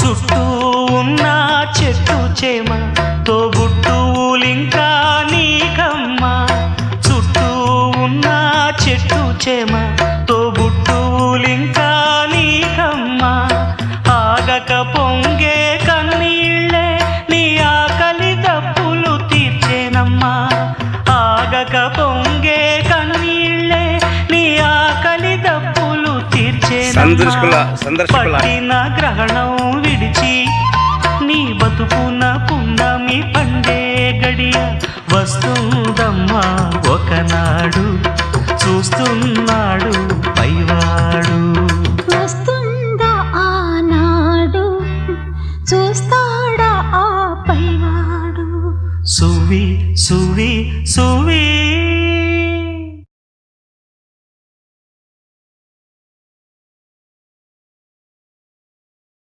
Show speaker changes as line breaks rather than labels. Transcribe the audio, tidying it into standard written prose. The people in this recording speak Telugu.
చుట్టూ ఉన్న చెట్టు చేమ తోబుట్టువులింకా నీకమ్మ చుట్టూ ఉన్న చెట్టు చేమ తోబుట్టువులింకా నీకమ్మ ఆగక పొంగే కన్నీళ్ళే నీ ఆకలి దప్పులు తీర్చేనమ్మా ఆగక పొంగే కన్నీళ్ళే నీ ఆకలి దప్పులు తీర్చేనమ్మా పట్టిన గ్రహణం విడిచి నీ బతుకున పున్నమి పండే గడియ వస్తుందమ్మా ఒకనాడు చూస్తున్నాడు పైవాడు.